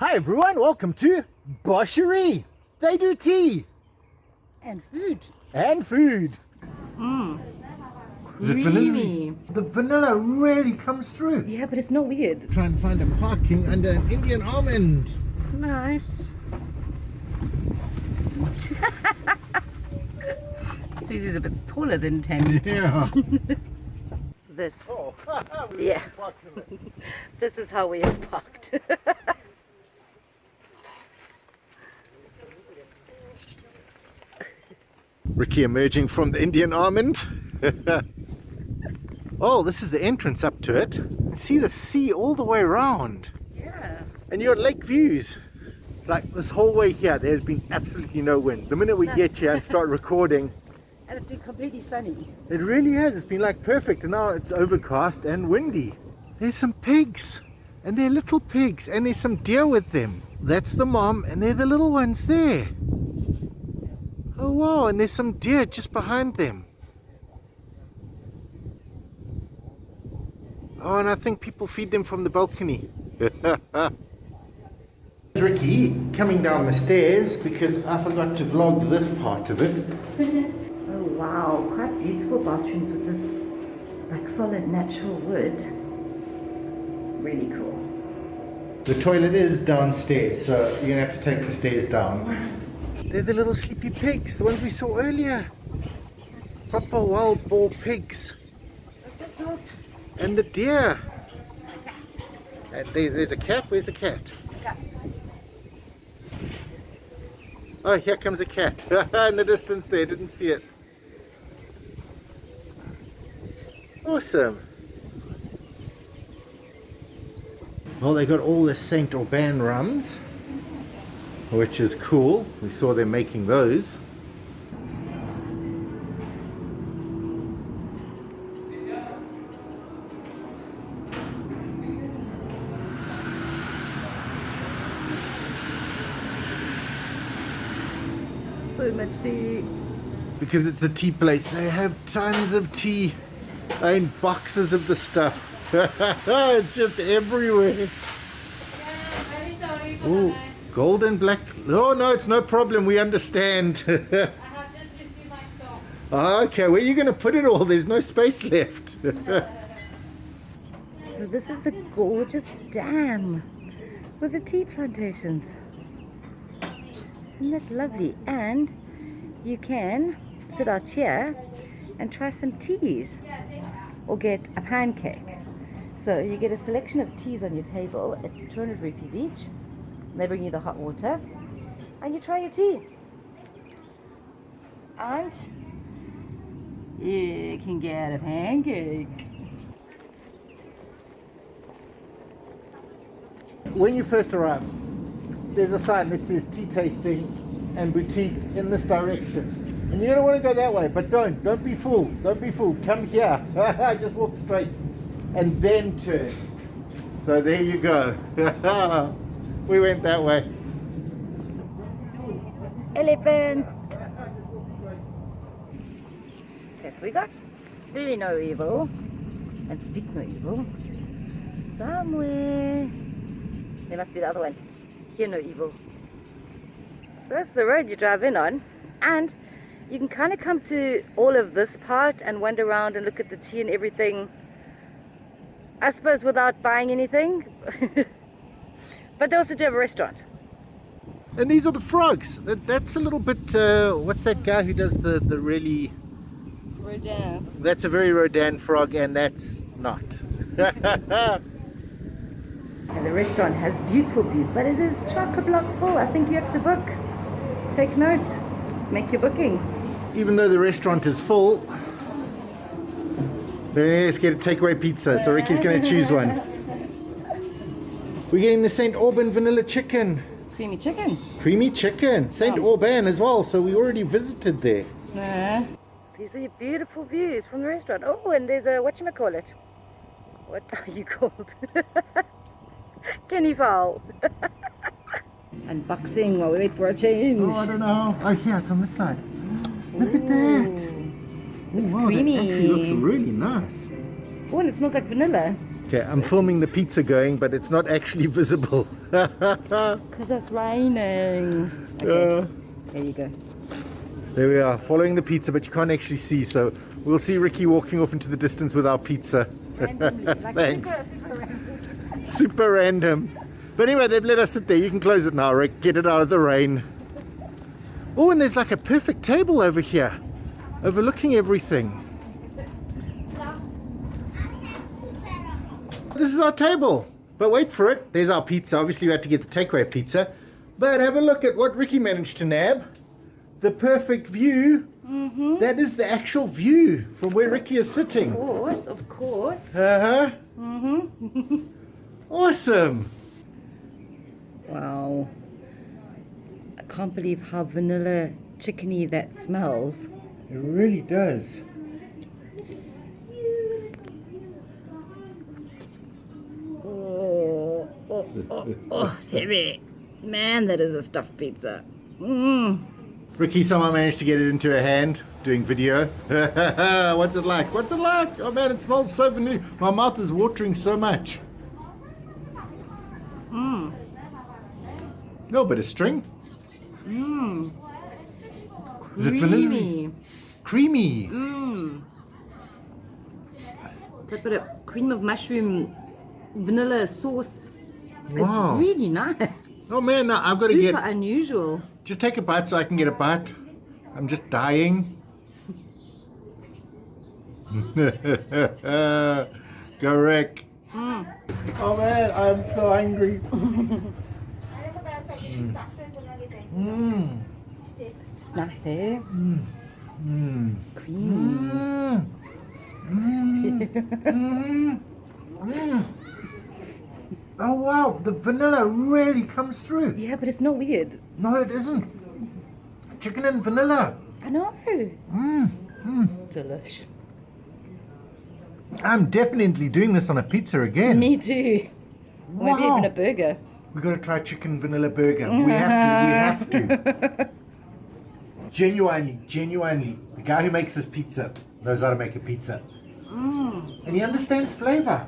Hi everyone, welcome to Bois Cheri. They do tea. And food. And food. Is it Creamy. vanilla? The vanilla really comes through. Yeah, but it's not weird. Try and find a parking under an Indian almond. Nice. Susie's a bit taller than Tammy. Yeah. This. Oh, Yeah. parked in it. This is how we have parked. Ricky emerging from the Indian almond. Oh, this is the entrance up to it. You see the sea all the way around. Yeah. And you got lake views. It's like this whole way here, there's been absolutely no wind. The minute we get here and start recording, And it's been completely sunny. it really has. It's been like perfect. And now it's overcast and windy. There's some pigs. And they're little pigs. And there's some deer with them. That's the mom and they're the little ones there. Oh wow, and there's some deer just behind them. Oh, and I think people feed them from the balcony. Ricky coming down the stairs because I forgot to vlog this part of it. Oh wow, quite beautiful bathrooms with this like solid natural wood. Really cool. The toilet is downstairs, so you're gonna have to take the stairs down. They're the little sleepy pigs, the ones we saw earlier. Proper wild boar pigs. And the deer. There's a cat. Where's the cat? Oh, here comes a cat. In the distance there, didn't see it. Awesome. Well, they got all the Saint Urbain rums, which is cool. We saw them making those. So much tea. Because it's a tea place, they have tons of tea and boxes of the stuff. It's just everywhere. Very sorry for Ooh, the mess. gold and black. Oh no, it's no problem. We understand. I have just received my stock. Okay, where are you going to put it all? There's no space left. So this is the gorgeous dam with the tea plantations. Isn't that lovely? And you can sit out here and try some teas or get a pancake. So you get a selection of teas on your table. It's 200 rupees each. They bring you the hot water and you try your tea. And you can get a pancake. When you first arrive, there's a sign that says tea tasting and boutique in this direction. And you're going to want to go that way, but don't be fooled. Don't be fooled. Come here. Just walk straight and then turn. So there you go. We went that way. Elephant. Yes, we got see no evil and speak no evil. Somewhere. There must be the other one. Hear no evil. So that's the road you drive in on. And you can kind of come to all of this part and wander around and look at the tea and everything. I suppose without buying anything. But they also do have a restaurant. And these are the frogs. That's a little bit, what's that guy who does the really... Rodin. That's a very Rodin frog, and that's not. And the restaurant has beautiful views, but it is chock-a-block full. I think you have to book. Take note. Make your bookings. Even though the restaurant is full, let's get a takeaway pizza. So Ricky's going to choose one. We're getting the St. Urbain vanilla chicken. Creamy chicken. Creamy chicken. St. Urbain as well, so we already visited there. These are your beautiful views from the restaurant. Oh, and there's a, whatchamacallit? What are you called? Kenny fowl. Unboxing while we wait for a change. Oh, I don't know. Oh, here, it's on this side. Look at that. Oh, wow, creamy. that actually looks really nice. Oh, and it smells like vanilla. Okay, I'm filming the pizza going, but it's not actually visible. Because it's raining. Okay, there you go. There we are, following the pizza, but you can't actually see, so we'll see Ricky walking off into the distance with our pizza. Randomly, like Thanks. super random. Super random. But anyway, they've let us sit there. You can close it now, Rick. Get it out of the rain. Oh, and there's like a perfect table over here, overlooking everything. This is our table. But wait for it. There's our pizza. Obviously, we had to get the takeaway pizza. But have a look at what Ricky managed to nab. The perfect view. Mm-hmm. That is the actual view from where Ricky is sitting. Of course. Uh-huh. Mm-hmm. Awesome. Wow. I can't believe how vanilla chickeny that smells. It really does. Oh, it's heavy. Man, that is a stuffed pizza. Mmm. Ricky somehow managed to get it into her hand doing video. What's it like? What's it like? Oh man, it smells so vanilla. My mouth is watering so much. Mmm. Little bit of string. Mmm. Is it vanilla? Creamy. Mmm. It's a bit of cream of mushroom vanilla sauce. Wow. It's really nice. Oh man, now I've got to Super get... unusual. Just take a bite so I can get a bite. I'm just dying. Go Rick. Mm. Oh man, I'm so hungry. It's nice, eh? Creamy. Oh wow, the vanilla really comes through. Yeah, but it's not weird. No, it isn't. Chicken and vanilla. I know. Delish. I'm definitely doing this on a pizza again. Me too. Maybe Wow. even a burger. We got to try chicken vanilla burger. We have to. Genuinely, the guy who makes this pizza knows how to make a pizza. And he understands flavor.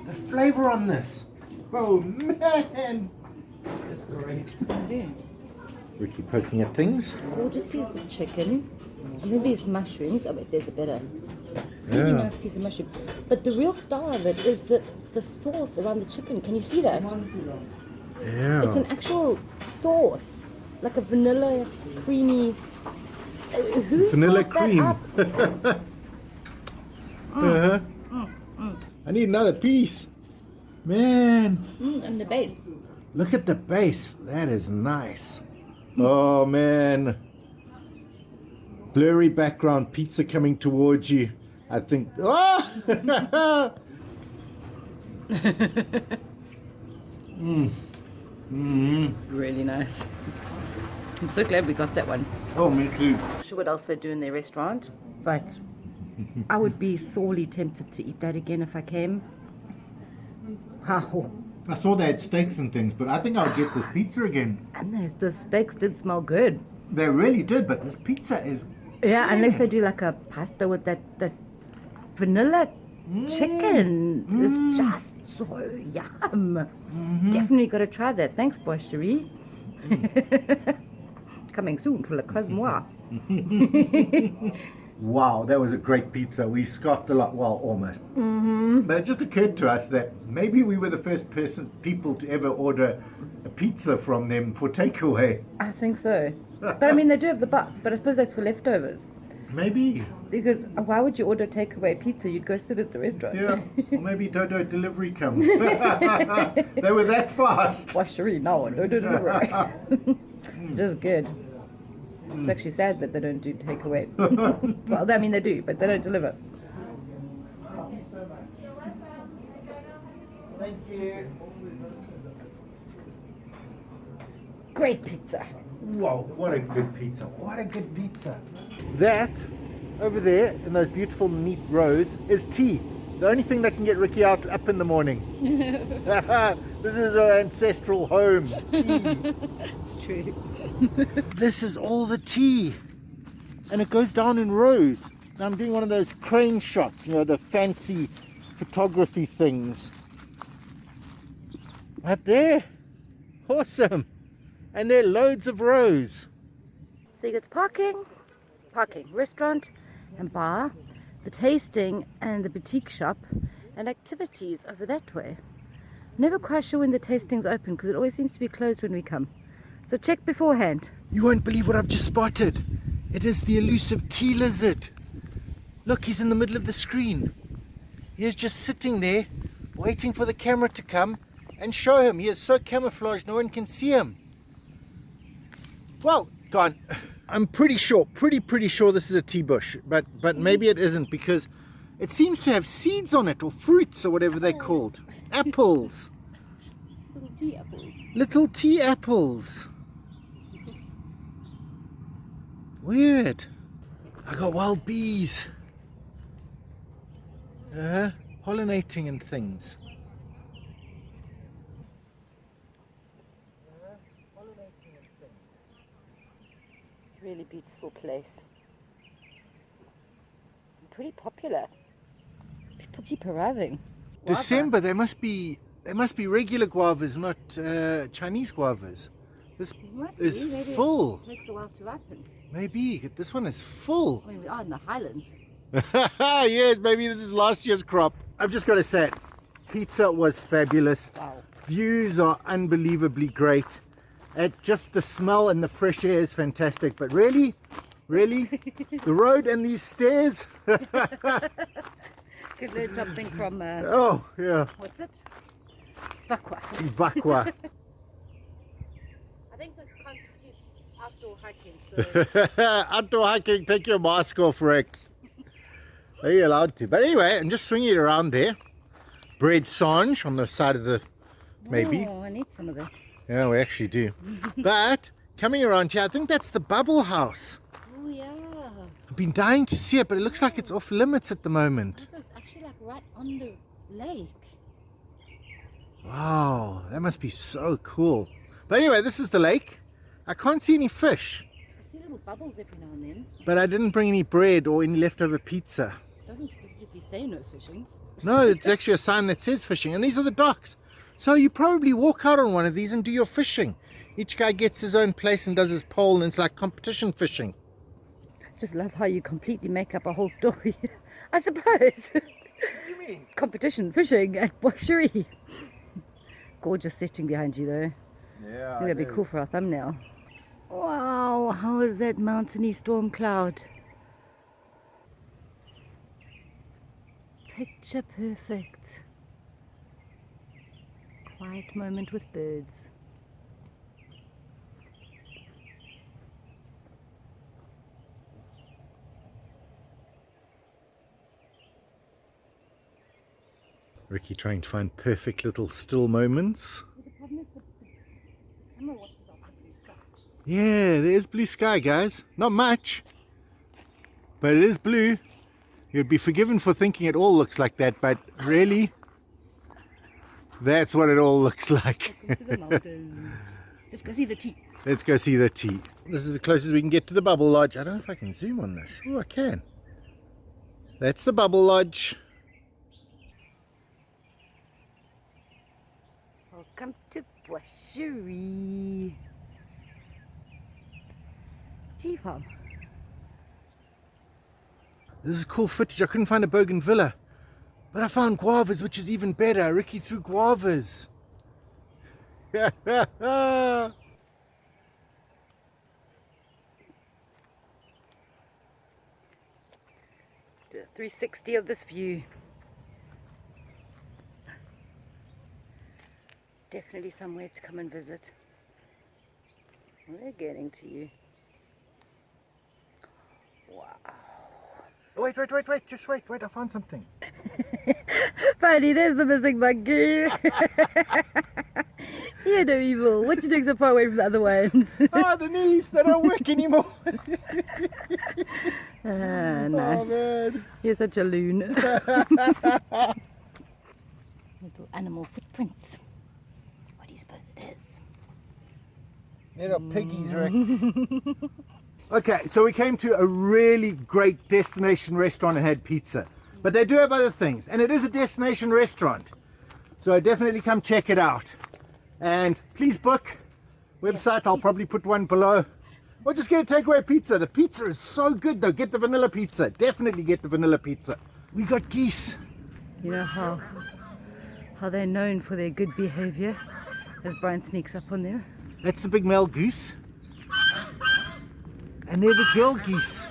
The flavor on this. Oh man. That's great. Yeah. Ricky poking at things. Gorgeous piece of chicken. And then these mushrooms. Oh wait, there's a better. Really nice piece of mushroom. But the real star of it is the sauce around the chicken. Can you see that? Yeah. It's an actual sauce. Like a vanilla creamy. Who Vanilla thought that cream. up? I need another piece. Man. And the base. Look at the base. That is nice. Oh man. Blurry background, pizza coming towards you. I think. Oh! Really nice. I'm so glad we got that one. Oh, me too. Not sure what else they do in their restaurant, but I would be sorely tempted to eat that again if I came. Wow. I saw they had steaks and things, but I think I'll get this pizza again. And the steaks did smell good. They really did, but this pizza is... Yeah, unless they do like a pasta with that vanilla chicken. It's just so yum. Definitely got to try that. Thanks, Bois Cheri. Coming soon to Le Cosmois. Wow, that was a great pizza. We scoffed a lot, well, almost. But it just occurred to us that maybe we were the first people to ever order a pizza from them for takeaway. I think so. But I mean, they do have the box, but I suppose that's for leftovers. Maybe. Because why would you order takeaway pizza? You'd go sit at the restaurant. Yeah. Or maybe Dodo delivery comes. They were that fast. Bois Cheri, no, no delivery. Just good. It's actually sad that they don't do takeaway. Well, I mean they do, but they don't deliver. Thank you. Great pizza. Whoa, what a good pizza. What a good pizza. That, over there, in those beautiful neat rows, is tea. The only thing that can get Ricky up in the morning. This is our ancestral home. Tea. It's true. This is all the tea. And it goes down in rows. Now I'm doing one of those crane shots, you know, the fancy photography things. Right there. Awesome. And there are loads of rows. So you got the parking, restaurant and bar, the tasting and the boutique shop, and activities over that way. Never quite sure when the tasting's open because it always seems to be closed when we come. So check beforehand. You won't believe what I've just spotted. It is the elusive tea lizard. Look, he's in the middle of the screen. He is just sitting there, waiting for the camera to come and show him. He is so camouflaged, no one can see him. Well, gone. I'm pretty sure this is a tea bush, but maybe it isn't because it seems to have seeds on it or fruits or whatever they're called. Apples. Little tea apples. Little tea apples. Weird. I got wild bees. Pollinating and things. Really beautiful place. And pretty popular. People keep arriving. December, they must be regular guavas, not Chinese guavas. This is Maybe full. It takes a while to ripen. Maybe this one is full. I mean, we are in the Highlands. Yes, maybe this is last year's crop. I've just got to say, pizza was fabulous. Wow. Views are unbelievably great. Just the smell and the fresh air is fantastic. But really, the road and these stairs. Could learn something from, Oh, yeah. what's it? Vakwa. Vakwa. I think this constitutes outdoor hiking. So Outdoor hiking, take your mask off, Rick. Are you allowed to? But anyway, and just swing it around there. Bread sange on the side of the, maybe. Oh, I need some of that. Yeah, we actually do. But coming around here, I think that's the bubble house. Oh, yeah. I've been dying to see it, but it looks like it's off limits at the moment. This is actually like right on the lake. Wow, that must be so cool. But anyway, this is the lake. I can't see any fish, I see little bubbles every now and then. but I didn't bring any bread or any leftover pizza. It doesn't specifically say no fishing. No, it's actually a sign that says fishing, and these are the docks. So you probably walk out on one of these and do your fishing. Each guy gets his own place and does his pole, and it's like competition fishing. Just love how you completely make up a whole story. I suppose. What do you mean? Competition fishing at Bois Cheri. Gorgeous setting behind you though. Yeah, I think that'd be cool for our thumbnail. Wow, how is that mountainy storm cloud? Picture perfect. Quiet moment with birds. Ricky trying to find perfect little still moments. The problem is the camera watches out for blue sky. Yeah, there's blue sky, guys. Not much, but it is blue. You'd be forgiven for thinking it all looks like that, but really, that's what it all looks like. Welcome to the mountains. Let's go see the tea. Let's go see the tea. This is the closest we can get to the bubble lodge. I don't know if I can zoom on this. Oh, I can. That's the bubble lodge. Welcome to Bois Cheri. Tea farm. This is cool footage. I couldn't find a bougainvillea, but I found guavas, which is even better. Ricky threw guavas. 360 of this view. Definitely somewhere to come and visit. We're getting to you. Wow. Wait, just wait, I found something. Finally, there's the missing monkey. You're no evil. What you doing so far away from the other ones? Oh, the knees, they don't work anymore. Nice. Oh, man. You're such a loon. Little animal footprints. What do you suppose it is? They're not piggies, Rick. Okay, so we came to a really great destination restaurant and had pizza. But they do have other things, and it is a destination restaurant. So definitely come check it out. And please book. Website, I'll probably put one below. Or just get a takeaway pizza. The pizza is so good though. Get the vanilla pizza. Definitely get the vanilla pizza. We got geese. You know how they're known for their good behavior as Brian sneaks up on them. That's the big male goose. And they're the girl geese.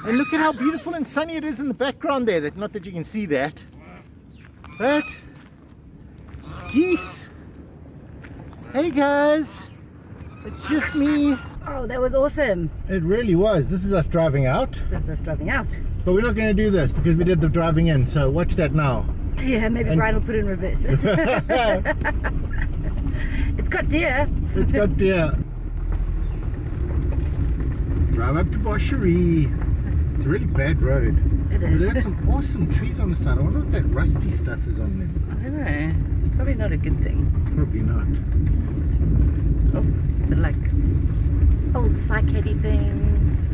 And look at how beautiful and sunny it is in the background there. Not that you can see that. But geese. Hey guys, it's just me. Oh, that was awesome. It really was. This is us driving out. This is us driving out. But we're not going to do this because we did the driving in. So watch that now. Yeah, maybe Brian will put it in reverse. It's got deer. It's got deer. Drive up to Bois Cheri. It's a really bad road. It But is. they got some awesome trees on the side. I wonder what that rusty stuff is on them. I don't know. It's probably not a good thing. Probably not. Oh, but like old psych-heady things.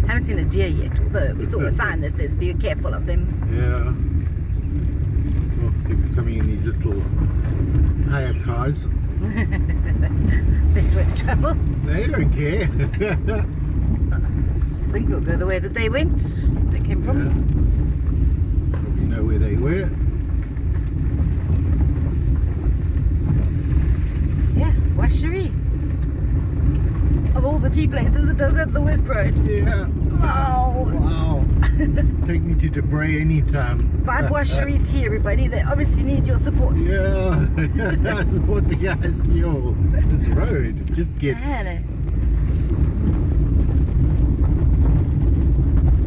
Haven't seen a deer yet, although we saw a sign that says be careful of them. Yeah. Well, people coming in these little hire cars. Best way to travel. They don't care. I think we'll go the way that they went. They came from. Yeah. Probably know where they were. Yeah, Bois Cheri. Of all the tea places, it does have the worst road. Yeah. Wow. Wow. Take me to Debray anytime. Buy Bois Cheri tea, everybody. They obviously need your support. Yeah. Support the guys. Yo, this road just gets. Man,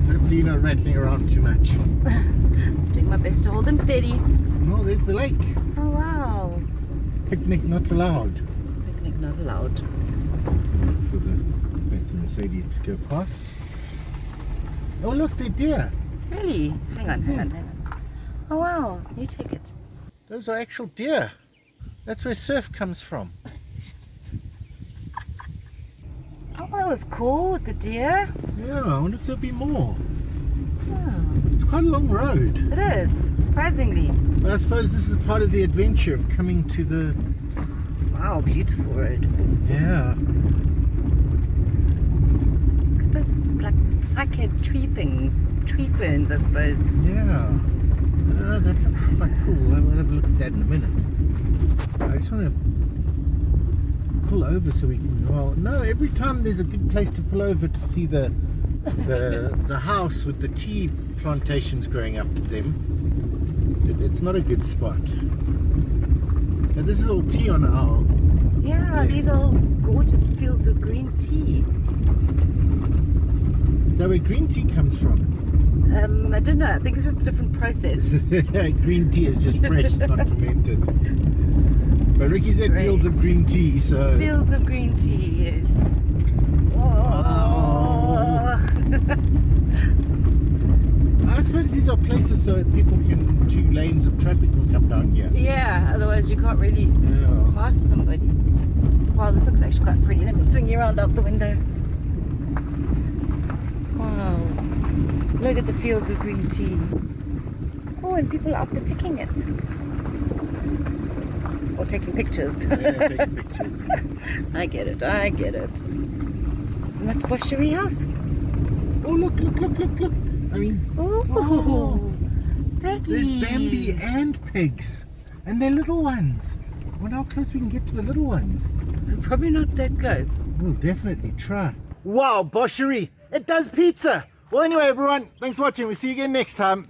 Hopefully you're not rattling around too much. doing my best to hold them steady. Oh, there's the lake. Oh wow. Picnic not allowed. Picnic not allowed. For the Benz and Mercedes to go past. Oh look, they're deer. Really? Hang on. Oh wow, you take it. Those are actual deer. That's where surf comes from. Oh, that was cool with the deer. Yeah, I wonder if there'll be more. Oh, It's quite a long road. it is, surprisingly. But I suppose this is part of the adventure of coming to the... Wow, beautiful road. Yeah. Look at those like psych-head tree things. Tree ferns, I suppose. Yeah. I don't know, that looks quite cool. We'll have a look at that in a minute. I just want to pull over so we can... Well, no, every time there's a good place to pull over to see the house with the tea plantations growing up them. It's not a good spot. Now, this is all tea on our... Yeah, left. these are all gorgeous fields of green tea. Is that where green tea comes from? I don't know, I think it's just a different process. Green tea is just fresh, it's not fermented. But Ricky said Great. fields of green tea, so... Fields of green tea, yes. Oh. I suppose these are places so that people can... 2 lanes of traffic will come down here. Yeah, otherwise you can't really Yeah. pass somebody. Wow, this looks actually quite pretty. Let me swing you around out the window. Wow. Look at the fields of green tea. Oh, and people are out there picking it. Or taking pictures. Yeah, taking pictures. I get it. And that's Bois Cheri house. Oh, look. I mean, Oh, piggies. there's Bambi and pigs. And they're little ones. I wonder how close we can get to the little ones. Probably not that close. We'll definitely try. Wow, Bois Cheri, it does pizza. Well, anyway, everyone, thanks for watching. We'll see you again next time.